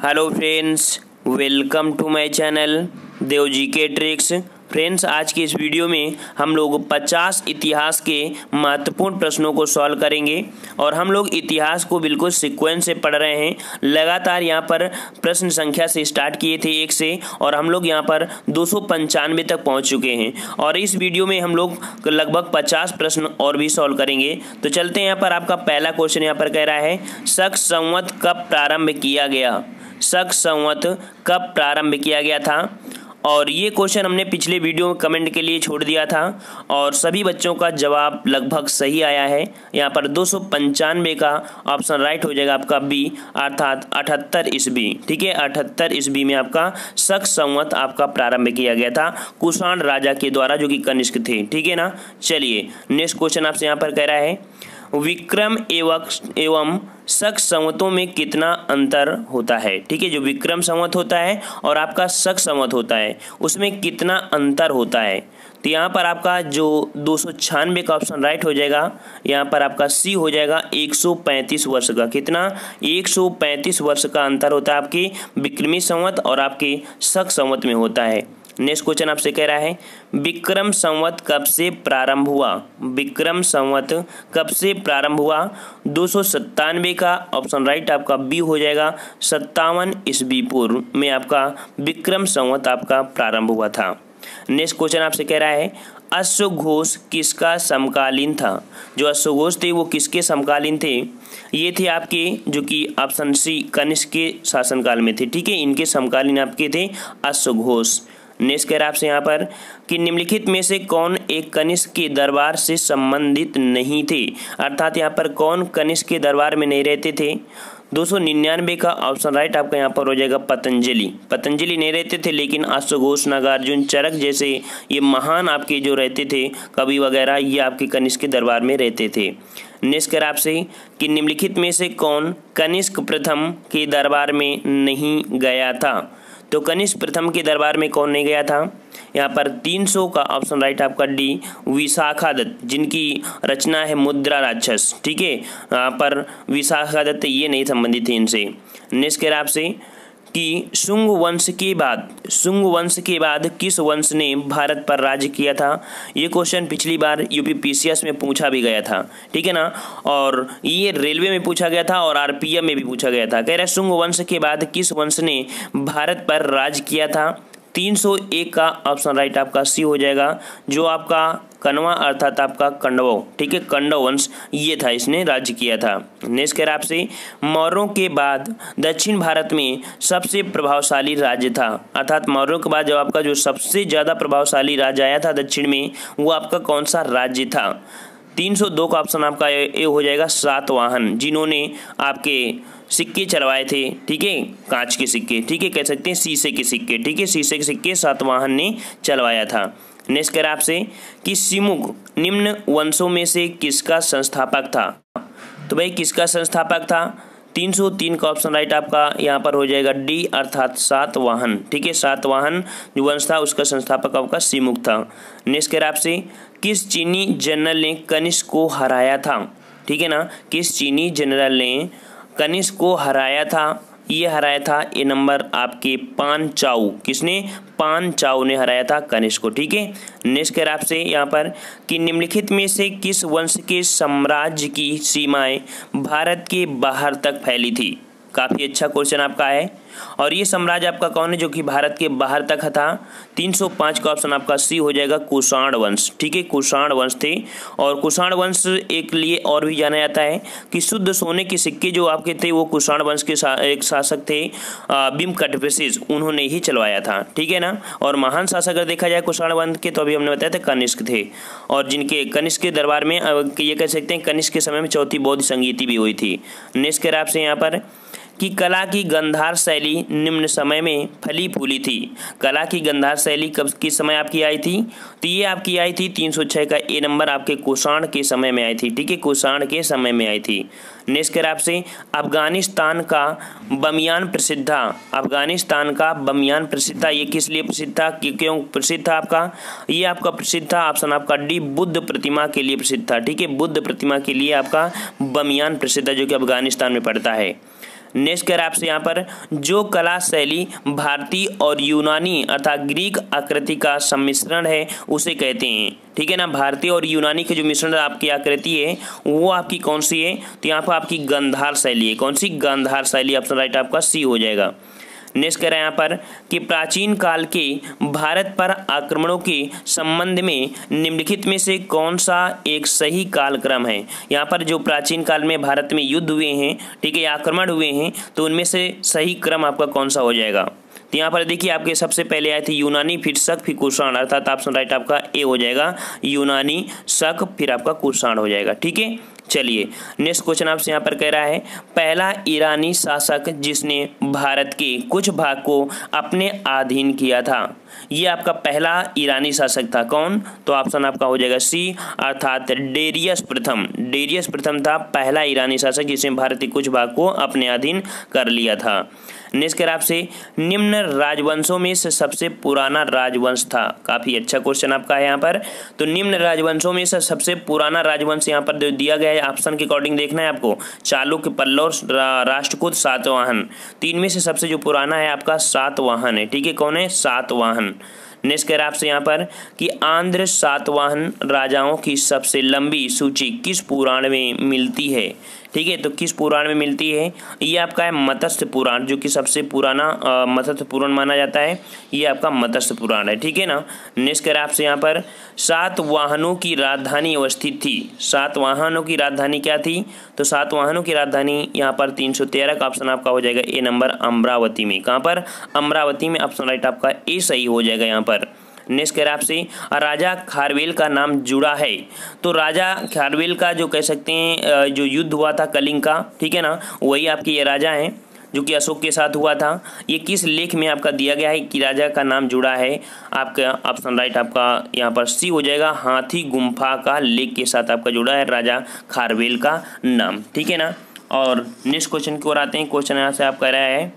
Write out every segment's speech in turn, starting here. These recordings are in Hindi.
Hello friends, welcome to my channel Dev ji के ट्रिक्स। फ्रेंड्स, आज की इस वीडियो में हम लोग 50 इतिहास के महत्वपूर्ण प्रश्नों को सॉल्व करेंगे और हम लोग इतिहास को बिल्कुल सीक्वेंस से पढ़ रहे हैं। लगातार यहाँ पर प्रश्न संख्या से स्टार्ट किए थे 1 से और हम लोग यहाँ पर 295 तक पहुँच चुके हैं और इस वीडियो में हम लोग लगभग 50 प्रश्न और भी सॉल्व करेंगे। तो चलते हैं। यहाँ पर आपका पहला क्वेश्चन यहाँ पर कह रहा है, शक संवत कब प्रारंभ किया गया? शक संवत कब प्रारंभ किया गया था? और ये क्वेश्चन हमने पिछले वीडियो में कमेंट के लिए छोड़ दिया था और सभी बच्चों का जवाब लगभग सही आया है। यहाँ पर 295 का ऑप्शन राइट हो जाएगा आपका बी, अर्थात 78 ईस्वी। ठीक है, 78 ईस्वी में आपका शक संवत आपका प्रारंभ किया गया था कुषाण राजा के द्वारा, जो कि कनिष्क थे। ठीक है ना। चलिए नेक्स्ट क्वेश्चन आपसे यहाँ पर कह रहा है, विक्रम एवं शक संवतों में कितना अंतर होता है? ठीक है, जो विक्रम संवत होता है और आपका शक संवत होता है उसमें कितना अंतर होता है? तो यहाँ पर आपका जो 296 का ऑप्शन राइट हो जाएगा। यहाँ पर आपका सी हो जाएगा 135 वर्ष का। कितना? 135 वर्ष का अंतर होता है आपके विक्रमी संवत और आपके शक संवत में होता है। नेक्स्ट क्वेश्चन आपसे कह रहा है, विक्रम संवत कब से प्रारंभ हुआ? विक्रम संवत कब से प्रारंभ हुआ? 297 का ऑप्शन राइट आपका बी हो जाएगा। 57 ईस्वी पूर्व में आपका विक्रम संवत आपका प्रारंभ हुआ था। नेक्स्ट क्वेश्चन आपसे कह रहा है, अश्वघोष किसका समकालीन था? जो अश्वघोष थे वो किसके समकालीन थे? ये थे आपके जो कि ऑप्शन सी कनिष्क के शासनकाल में थे। ठीक है, इनके समकालीन आपके थे अश्वघोष। नेक्स्ट कह रहा है आपसे यहाँ पर कि निम्नलिखित में से कौन एक कनिष्क के दरबार से संबंधित नहीं थे? अर्थात यहाँ पर कौन कनिष्क के दरबार में नहीं रहते थे? 299 का ऑप्शन राइट आपका यहाँ पर हो जाएगा पतंजलि। पतंजलि नहीं रहते थे, लेकिन अश्वघोष, नागार्जुन, चरक जैसे ये महान आपके जो रहते थे कवि वगैरह, ये आपके कनिष्क के दरबार में रहते थे। नेक्स्ट कर आपसे कि निम्नलिखित में से कौन कनिष्क प्रथम के दरबार में नहीं गया था? तो कनिष्क प्रथम के दरबार में कौन नहीं गया था? यहाँ पर 300 का ऑप्शन राइट आपका डी, विशाखादत्त, जिनकी रचना है मुद्रा राक्षस। ठीक है, यहाँ पर विशाखादत्त ये नहीं संबंधित थे इनसे। नेक्स्ट कह रहा आपसे कि शुंग वंश के बाद किस वंश ने भारत पर राज्य किया था? ये क्वेश्चन पिछली बार यूपीपीसीएस में पूछा भी गया था। ठीक है ना, और ये रेलवे में पूछा गया था और आरपीएफ में भी पूछा गया था। कह रहा है शुंग वंश के बाद किस वंश ने भारत पर राज्य किया था? 301 का ऑप्शन राइट आपका सी हो जाएगा, जो आपका कण्वा अर्थात आपका कंडव। ठीक है, कंडव वंश ये था, इसने राज्य किया था। नेक्स्ट कह रहा आपसे, मौर्यों के बाद दक्षिण भारत में सबसे प्रभावशाली राज्य था। अर्थात मौर्यों के बाद जब आपका जो सबसे ज़्यादा प्रभावशाली राज्य आया था दक्षिण में, वो आपका कौन सा राज्य था? 302 का ऑप्शन आपका ए हो जाएगा, सातवाहन, जिन्होंने आपके सिक्के चलवाए थे। ठीक है, कांच के सिक्के। ठीक है, कह सकते हैं शीशे के सिक्के। ठीक है, शीशे के सिक्के सातवाहन ने चलवाया था। नेक्स्ट कर आपसे कि सिमुग निम्न वंशों में से किसका संस्थापक था? तो भाई किसका संस्थापक था? 303 का ऑप्शन राइट आपका यहाँ पर हो जाएगा डी, अर्थात सातवाहन। ठीक है, सातवाहन जो वंश था उसका संस्थापक आपका सिमुग था। नेक्स्ट कर आपसे, किस चीनी जनरल ने कनिष्क को हराया था? ठीक है ना, किस चीनी जनरल ने कनिष्क को हराया था? ये हराया था ये नंबर आपके पान चाऊ। किसने? पान चाऊ ने हराया था कनिष्क को। ठीक है, नेक्स्ट कर आपसे यहाँ पर कि निम्नलिखित में से किस वंश के साम्राज्य की सीमाएं भारत के बाहर तक फैली थी? काफ़ी अच्छा क्वेश्चन आपका है। और ये साम्राज्य आपका कौन है जो कि भारत के बाहर तक था? 305 का ऑप्शन आपका सी हो जाएगा, कुषाण वंश। ठीक है, कुषाण वंश थे। और कुषाण वंश एक लिए और भी जाना जाता है कि शुद्ध सोने के सिक्के जो आपके थे वो कुषाण वंश के एक शासक थे भीमकटपिसेस, उन्होंने ही चलवाया था। ठीक है ना। और महान शासक अगर देखा जाए कुषाण वंश के, तो अभी हमने बताया था कनिष्क थे, और जिनके कनिष्क के दरबार में ये कह सकते हैं कनिष्क के समय में चौथी बौद्ध संगीति भी हुई थी। नेक्स्ट कर आपसे यहाँ पर कि कला की गंधार शैली निम्न समय में फली फूली थी। कला की गंधार शैली कब किस समय आपकी आई थी? तो ये आपकी आई थी 306 का ए नंबर आपके कुषाण के समय में आई थी। ठीक है, कुषाण के समय में आई थी। नेक्स्ट कर आपसे अफगानिस्तान का बमियान प्रसिद्ध था। अफगानिस्तान का बमियान प्रसिद्ध था, ये किस लिए प्रसिद्ध था, क्यों प्रसिद्ध था आपका? ये आपका प्रसिद्ध था ऑप्शन आपका डी, बुद्ध प्रतिमा के लिए प्रसिद्ध था। ठीक है, बुद्ध प्रतिमा के लिए आपका बमियान प्रसिद्ध है, जो कि अफगानिस्तान में पड़ता है। नेक्स्ट कह रहा है आपसे यहाँ पर, जो कला शैली भारतीय और यूनानी अर्थात ग्रीक आकृति का सम्मिश्रण है उसे कहते हैं। ठीक है ना, भारतीय और यूनानी के जो मिश्रण आपकी आकृति है वो आपकी कौन सी है? तो यहाँ पर आपकी गांधार शैली है। कौन सी? गांधार शैली। ऑप्शन राइट आपका सी हो जाएगा। नेक्स्ट कह रहे हैं यहाँ पर कि प्राचीन काल के भारत पर आक्रमणों के संबंध में निम्नलिखित में से कौन सा एक सही कालक्रम है? यहाँ पर जो प्राचीन काल में भारत में युद्ध हुए हैं, ठीक है, आक्रमण हुए हैं, तो उनमें से सही क्रम आपका कौन सा हो जाएगा? तो यहाँ पर देखिए आपके सबसे पहले आए थे यूनानी, फिर शक, फिर कुषाण, अर्थात ऑप्शन राइट आपका ए हो जाएगा, यूनानी, शक, फिर आपका कुषाण हो जाएगा। ठीक है, चलिए नेक्स्ट क्वेश्चन आपसे यहाँ पर कह रहा है, पहला ईरानी शासक जिसने भारत के कुछ भाग को अपने अधीन किया था, ये आपका पहला ईरानी शासक था। कौन? तो ऑप्शन आपका हो जाएगा सी, अर्थात डेरियस प्रथम। डेरियस प्रथम था पहला ईरानी शासक जिसने भारत के कुछ भाग को अपने अधीन कर लिया था। नेक्स्ट कर आपसे, निम्न राजवंशों में से सबसे पुराना राजवंश था। काफी अच्छा क्वेश्चन आपका है यहाँ पर। तो निम्न राजवंशों में से सबसे पुराना राजवंश यहाँ पर दिया गया है, ऑप्शन के अकॉर्डिंग देखना है आपको, चालुक्य, पल्लव, राष्ट्रकूट, सातवाहन। तीन में से सबसे जो पुराना है आपका सातवाहन है। ठीक है, कौन है? सातवाहन। नेक्स्ट कह रहा है आपसे यहाँ पर कि आंध्र सातवाहन राजाओं की सबसे लंबी सूची किस पुराण में मिलती है? ठीक है, तो किस पुराण में मिलती है? ये आपका है मत्स्य पुराण, जो कि सबसे पुराना मत्स्य पुराण माना जाता है। ये आपका मत्स्य पुराण है। ठीक है ना। नेक्स्ट कह रहा है आपसे यहाँ पर, सातवाहनों की राजधानी अवस्थित थी। सातवाहनों की राजधानी क्या थी? तो सातवाहनों की राजधानी यहाँ पर 313 का ऑप्शन आपका हो जाएगा ए नंबर, अमरावती में। कहाँ पर? अमरावती में। ऑप्शन राइट आपका ए सही हो जाएगा यहाँ पर। नेक्स्ट कह रहा है आपसे, राजा खारवेल का नाम जुड़ा है। तो राजा खारवेल का जो कह सकते हैं जो युद्ध हुआ था कलिंग का, ठीक है ना, वही आपके ये राजा हैं जो कि अशोक के साथ हुआ था। ये किस लेख में आपका दिया गया है कि राजा का नाम जुड़ा है? आपका ऑप्शन राइट आपका यहाँ पर सी हो जाएगा, हाथी गुम्फा का लेख के साथ आपका जुड़ा है राजा खारवेल का नाम। ठीक है ना। और नेक्स्ट क्वेश्चन की ओर आते हैं। क्वेश्चन यहाँ से आप कह रहा है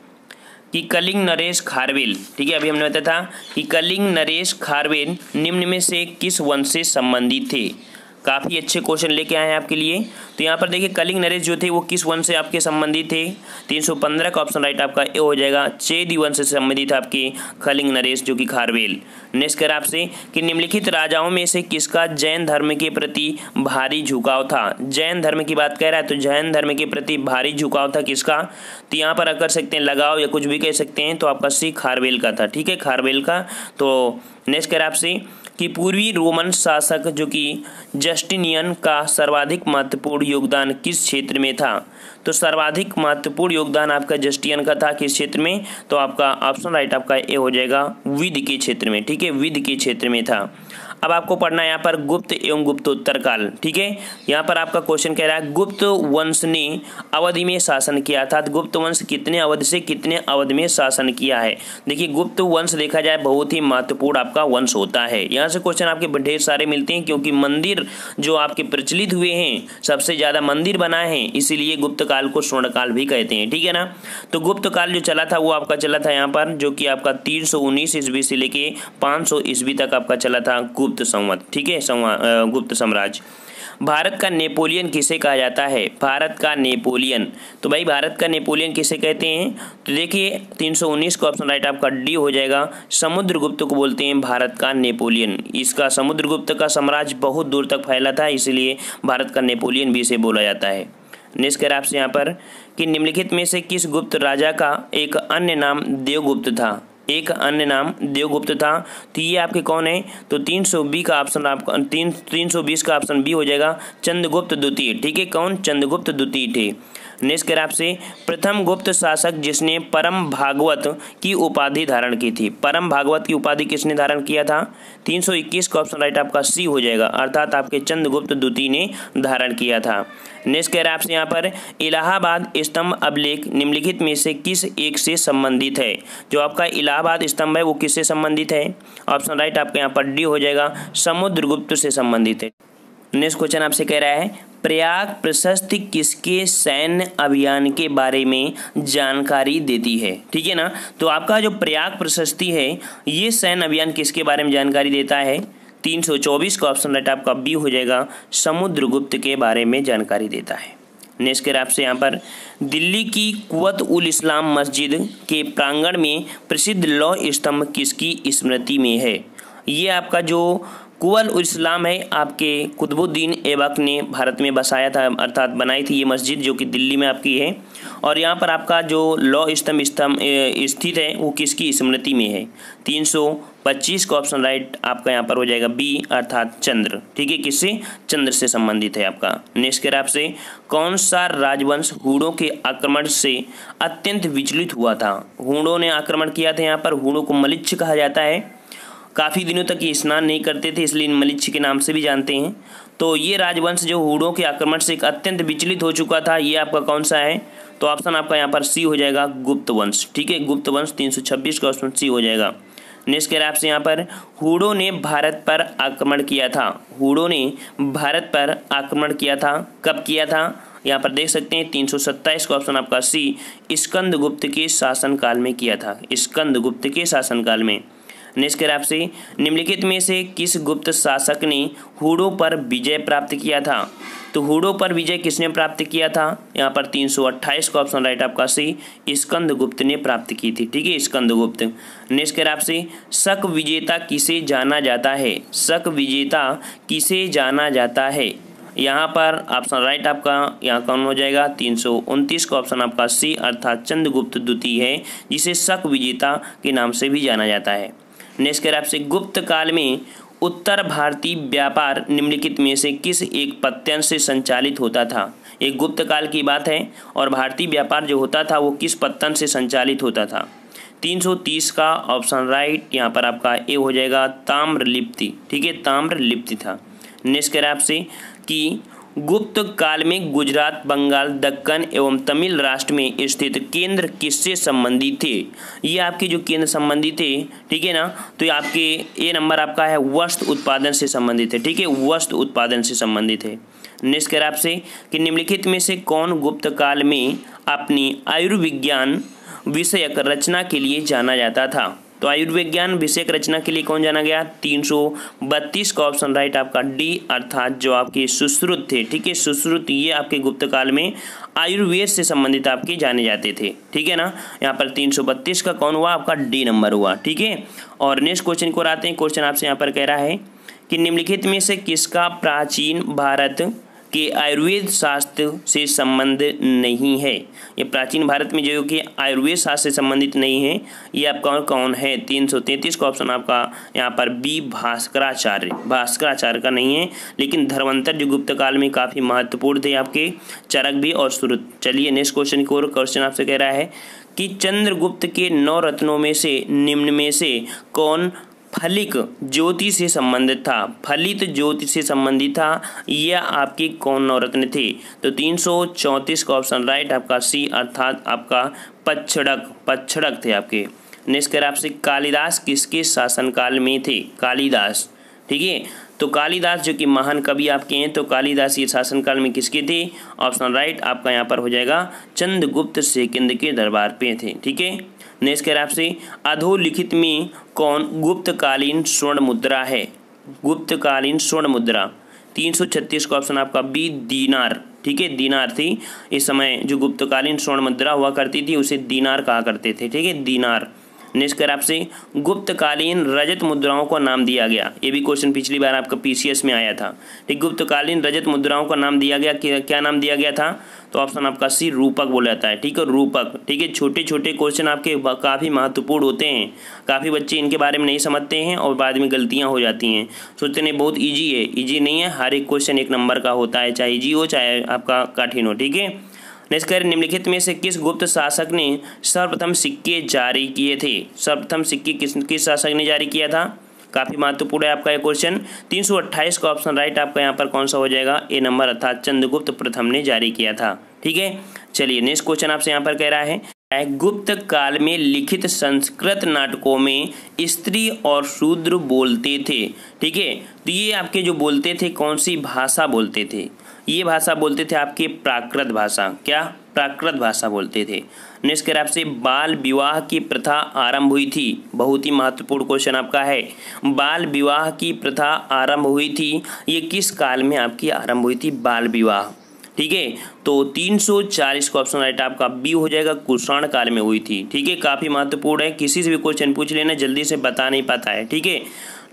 कि कलिंग नरेश खारवेल, ठीक है, अभी हमने बताया था कि कलिंग नरेश खारवेल निम्न में से किस वंश से संबंधित थे? काफ़ी अच्छे क्वेश्चन लेके आए हैं आपके लिए। तो यहाँ पर देखिए कलिंग नरेश जो थे वो किस वंश से आपके संबंधित थे? 315 का ऑप्शन राइट आपका ए हो जाएगा, चेदी वंश से संबंधित आपके कलिंग नरेश जो कि खारवेल। नेक्स्ट कर आपसे कि निम्नलिखित राजाओं में से किसका जैन धर्म के प्रति भारी झुकाव था? जैन धर्म की बात कर रहा है तो जैन धर्म के प्रति भारी झुकाव था किसका? तो यहाँ पर कर सकते हैं लगाव या कुछ भी कह सकते हैं, तो आपका सी खारवेल का था। ठीक है, खारवेल का। तो नेक्स्ट कर आपसे कि पूर्वी रोमन शासक जो कि जस्टिनियन का सर्वाधिक महत्वपूर्ण योगदान किस क्षेत्र में था? तो सर्वाधिक महत्वपूर्ण योगदान आपका जस्टिनियन का था किस क्षेत्र में? तो आपका ऑप्शन राइट आपका ए हो जाएगा, विधि के क्षेत्र में। ठीक है, विधि के क्षेत्र में था। अब आपको पढ़ना है यहाँ पर गुप्त एवं गुप्तोत्तर काल। ठीक है, यहाँ पर आपका क्वेश्चन कह रहा है गुप्त वंश ने अवधि में शासन किया था। गुप्त वंश कितने अवधि से कितने अवधि में शासन किया है? देखिए गुप्त वंश देखा जाए बहुत ही महत्वपूर्ण आपका वंश होता है। यहाँ से क्वेश्चन आपके ढेर सारे मिलते हैं क्योंकि मंदिर जो आपके प्रचलित हुए हैं, सबसे ज्यादा मंदिर बनाए हैं, इसीलिए गुप्त काल को स्वर्ण काल भी कहते हैं। ठीक है ना। तो गुप्त काल जो चला था वो आपका चला था यहाँ पर जो कि आपका 319 ईस्वी से लेके 500 ईस्वी तक आपका चला था गुप्त संवत। ठीक है, गुप्त साम्राज्य। भारत का नेपोलियन किसे कहा जाता है? भारत का नेपोलियन, तो भाई भारत का नेपोलियन किसे कहते हैं? तो देखिए 319 का ऑप्शन राइट आपका डी हो जाएगा, समुद्रगुप्त को बोलते हैं भारत का नेपोलियन। इसका समुद्रगुप्त का साम्राज्य बहुत दूर तक फैला था, इसलिए भारत का नेपोलियन भी इसे बोला जाता है। नेक्स्ट कर आपसे यहाँ पर कि निम्नलिखित में से किस गुप्त राजा का एक अन्य नाम देवगुप्त था? एक अन्य नाम देवगुप्त था। तो ये आपके कौन है? तो 320 का ऑप्शन आपका 320 का ऑप्शन बी हो जाएगा, चंद्रगुप्त द्वितीय। ठीक है, कौन? चंद्रगुप्त द्वितीय थे। नेक्स्ट कर आपसे प्रथम गुप्त शासक जिसने परम भागवत की उपाधि धारण की थी। परम भागवत की उपाधि किसने धारण किया था? 321 का ऑप्शन राइट आपका सी हो जाएगा, अर्थात आपके चंद्रगुप्त द्वितीय ने धारण किया था। नेक्स्ट कह रहा है आपसे यहाँ पर इलाहाबाद स्तंभ अभिलेख निम्नलिखित में से किस एक से संबंधित है? जो आपका इलाहाबाद स्तंभ है वो किससे संबंधित है? ऑप्शन राइट आपका यहाँ पर डी हो जाएगा, समुद्रगुप्त से संबंधित है। नेक्स्ट क्वेश्चन आपसे कह रहा है प्रयाग प्रशस्ति किसके सैन्य अभियान के बारे में जानकारी देती है? ठीक है ना। तो आपका जो प्रयाग प्रशस्ति है ये सैन्य अभियान किसके बारे में जानकारी देता है? 324 का ऑप्शन राइट आपका बी हो जाएगा, समुद्रगुप्त के बारे में जानकारी देता है। नेक्स्ट करें आपसे यहाँ पर, दिल्ली की कुव्वत उल इस्लाम मस्जिद के प्रांगण में प्रसिद्ध लौह स्तंभ किसकी स्मृति में है? ये आपका जो कुव्वत उल इस्लाम है आपके कुतुबुद्दीन ऐबक ने भारत में बसाया था, अर्थात बनाई थी ये मस्जिद, जो कि दिल्ली में आपकी है। और यहाँ पर आपका जो लौह स्तंभ स्थित है वो किसकी स्मृति में है? 325 का ऑप्शन राइट आपका यहाँ पर हो जाएगा बी, अर्थात चंद्र। ठीक है, किससे? चंद्र से संबंधित है आपका। नेक्स्ट करें आपसे, कौन सा राजवंश हूणों के आक्रमण से अत्यंत विचलित हुआ था? हूणों ने आक्रमण किया था यहाँ पर, हूणों को मलिच्छ कहा जाता है। काफ़ी दिनों तक ये स्नान नहीं करते थे, इसलिए मलिच्छ के नाम से भी जानते हैं। तो ये राजवंश जो हूणों के आक्रमण से अत्यंत विचलित हो चुका था, ये आपका कौन सा है? तो ऑप्शन आपका यहाँ पर सी हो जाएगा, गुप्त वंश। ठीक है, गुप्त वंश 326 का ऑप्शन सी हो जाएगा। नेक्स्ट कह रहे हैं आपसे यहाँ पर, हूणों ने भारत पर आक्रमण किया था। हूणों ने भारत पर आक्रमण किया था, कब किया था? यहाँ पर देख सकते हैं 327 का ऑप्शन आपका सी, स्कंदगुप्त के शासनकाल में किया था, स्कंदगुप्त के शासनकाल में। नेक्स्ट करें आपसे, निम्नलिखित में से किस गुप्त शासक ने हूणों पर विजय प्राप्त किया था? तो हूणों पर विजय किसने प्राप्त किया था? यहाँ पर 328 का ऑप्शन राइट आपका सी, स्कंदगुप्त ने प्राप्त की थी। ठीक है, स्कंदगुप्त। नेक्स्ट करें आपसे, शक विजेता किसे जाना जाता है? शक विजेता किसे जाना जाता है? यहाँ पर ऑप्शन राइट आपका यहाँ कौन हो जाएगा? 329 का ऑप्शन आपका सी, अर्थात चंद्रगुप्त द्वितीय है, जिसे शक विजेता के नाम से भी जाना जाता है। नेक्स्ट करें आपसे, गुप्त काल में उत्तर भारतीय व्यापार निम्नलिखित में से किस एक पत्तन से संचालित होता था? एक गुप्त काल की बात है और भारतीय व्यापार जो होता था वो किस पत्तन से संचालित होता था? 330 का ऑप्शन राइट यहाँ पर आपका ए हो जाएगा, ताम्रलिप्ति। ठीक है, ताम्रलिप्ति था। नेक्स्ट करें आपसे कि गुप्त काल में गुजरात, बंगाल, दक्कन एवं तमिल राष्ट्र में स्थित केंद्र किससे संबंधित थे? ये आपके जो केंद्र संबंधित थे, ठीक है ना, तो ये आपके ए नंबर आपका है, वस्त्र उत्पादन से संबंधित है। ठीक है, वस्त्र उत्पादन से संबंधित है। नेक्स्ट कर आपसे कि निम्नलिखित में से कौन गुप्त काल में अपनी आयुर्विज्ञान विषयक रचना के लिए जाना जाता था? तो आयुर्विज्ञान विषयक रचना के लिए कौन जाना गया? 332 का ऑप्शन राइट आपका डी, अर्थात जो आपके सुश्रुत थे। ठीक है, सुश्रुत ये आपके गुप्त काल में आयुर्वेद से संबंधित आपके जाने जाते थे। ठीक है ना, यहाँ पर 332 का कौन हुआ? आपका डी नंबर हुआ। ठीक है, और नेक्स्ट क्वेश्चन को आते हैं। क्वेश्चन आपसे यहाँ पर कह रहा है कि निम्नलिखित में से किसका प्राचीन भारत कि आयुर्वेद शास्त्र से संबंध नहीं है? ये प्राचीन भारत में जो कि आयुर्वेद शास्त्र से संबंधित नहीं है, ये आपका कौन है? 333 का ऑप्शन आपका यहाँ पर बी, भास्कराचार्य। भास्कराचार्य का नहीं है, लेकिन धर्मांतर जो गुप्त काल में काफ़ी महत्वपूर्ण थे आपके, चरक भी और सुरुत। चलिए नेक्स्ट क्वेश्चन की ओर। क्वेश्चन आपसे कह रहा है कि चंद्रगुप्त के 9 रत्नों में से निम्न में से कौन फलिक ज्योति से संबंधित था? फलित ज्योति से संबंधित था, यह आपके कौन 9 रत्न थे? तो 334 का ऑप्शन राइट आपका सी, अर्थात आपका पच्छड़क थे आपके। नेक्स्ट कर आपसे, कालिदास किसके शासनकाल में थे? कालिदास। ठीक है, तो कालिदास जो कि महान कवि आपके हैं, तो कालिदास ये शासनकाल में किसके थे? ऑप्शन राइट आपका यहाँ पर हो जाएगा, चंद्रगुप्त सेकंड के दरबार पे थे। ठीक है, नेक्स्ट कह रहे आपसे, अधोलिखित में कौन गुप्तकालीन स्वर्ण मुद्रा है? गुप्तकालीन स्वर्ण मुद्रा 336 का ऑप्शन आपका बी, दीनार। ठीक है, दीनार थी। इस समय जो गुप्तकालीन स्वर्ण मुद्रा हुआ करती थी उसे दीनार कहा करते थे। ठीक है, दीनार। नेक्स्ट कर आपसे, गुप्तकालीन रजत मुद्राओं का नाम दिया गया। ये भी क्वेश्चन पिछली बार आपका पीसीएस में आया था। ठीक, गुप्तकालीन रजत मुद्राओं का नाम दिया गया, क्या नाम दिया गया था? तो ऑप्शन आपका सी, रूपक बोला जाता है। ठीक है, रूपक। ठीक है, छोटे छोटे क्वेश्चन आपके काफ़ी महत्वपूर्ण होते हैं। काफ़ी बच्चे इनके बारे में नहीं समझते हैं और बाद में गलतियाँ हो जाती हैं, सोचते नहीं बहुत ईजी है। ईजी नहीं है, हर एक क्वेश्चन 1 नंबर का होता है, चाहे ईजी हो चाहे आपका कठिन हो। ठीक है, नेक्स्ट करें, निम्नलिखित में से किस गुप्त शासक ने सर्वप्रथम सिक्के जारी किए थे? सर्वप्रथम सिक्के किस शासक ने जारी किया था? काफ़ी महत्वपूर्ण है आपका ये क्वेश्चन। 328 का ऑप्शन राइट आपका यहाँ पर कौन सा हो जाएगा? ए नंबर, अर्थात चंद्रगुप्त प्रथम ने जारी किया था। ठीक है, चलिए नेक्स्ट क्वेश्चन आपसे यहाँ पर कह रहा है, गुप्त काल में लिखित संस्कृत नाटकों में स्त्री और शूद्र बोलते थे। ठीक है, तो ये आपके जो बोलते थे कौन सी भाषा बोलते थे? ये भाषा बोलते थे आपके प्राकृत भाषा। क्या? प्राकृत भाषा बोलते थे। नेक्स्ट कर आपसे, बाल विवाह की प्रथा आरंभ हुई थी। बहुत ही महत्वपूर्ण क्वेश्चन आपका है, बाल विवाह की प्रथा आरंभ हुई थी, ये किस काल में आपकी आरंभ हुई थी? बाल विवाह। ठीक है। तो 340 का ऑप्शन राइट आपका बी हो जाएगा, कुषाण काल में हुई थी। ठीक है, काफ़ी महत्वपूर्ण है, किसी से भी क्वेश्चन पूछ लेना, जल्दी से बता नहीं पाता है। ठीक है,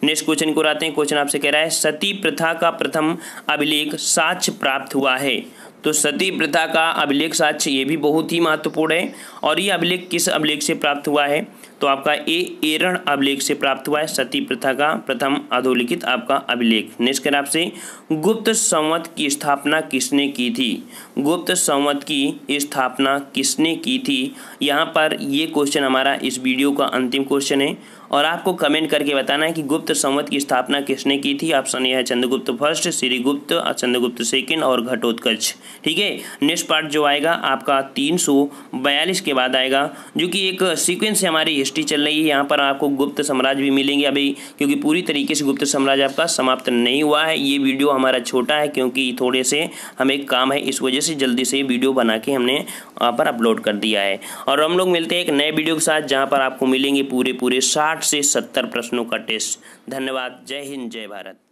नेक्स्ट क्वेश्चन को आते हैं। क्वेश्चन आपसे कह रहा है सती प्रथा का प्रथम अभिलेख साक्ष्य प्राप्त हुआ है। तो सती प्रथा का अभिलेख साक्ष्य ये भी बहुत ही महत्वपूर्ण है, और ये अभिलेख किस अभिलेख से प्राप्त हुआ है? तो आपका एरण अभिलेख से प्राप्त हुआ है सती प्रथा का प्रथम अधोलिखित आपका अभिलेख। नेक्स्ट करें आपसे, गुप्त संवत की स्थापना किसने की थी? गुप्त संवत की स्थापना किसने की थी? यहाँ पर ये क्वेश्चन हमारा इस वीडियो का अंतिम क्वेश्चन है, और आपको कमेंट करके बताना है कि गुप्त संवत की स्थापना किसने की थी। ऑप्शन ये है चंद्रगुप्त फर्स्ट, श्रीगुप्त, चंद्रगुप्त सेकंड और घटोत्कच। ठीक है, नेक्स्ट पार्ट जो आएगा आपका 342 के बाद आएगा, जो कि एक सीक्वेंस से हमारी हिस्ट्री चल रही है। यहाँ पर आपको गुप्त साम्राज्य भी मिलेंगे अभी, क्योंकि पूरी तरीके से गुप्त साम्राज्य आपका समाप्त नहीं हुआ है। ये वीडियो हमारा छोटा है क्योंकि थोड़े से हमें काम है, इस वजह से जल्दी से वीडियो बना के हमने वहाँ पर अपलोड कर दिया है। और हम लोग मिलते हैं एक नए वीडियो के साथ, जहाँ पर आपको मिलेंगे पूरे 60 से 70 प्रश्नों का टेस्ट। धन्यवाद। जय हिंद, जय भारत।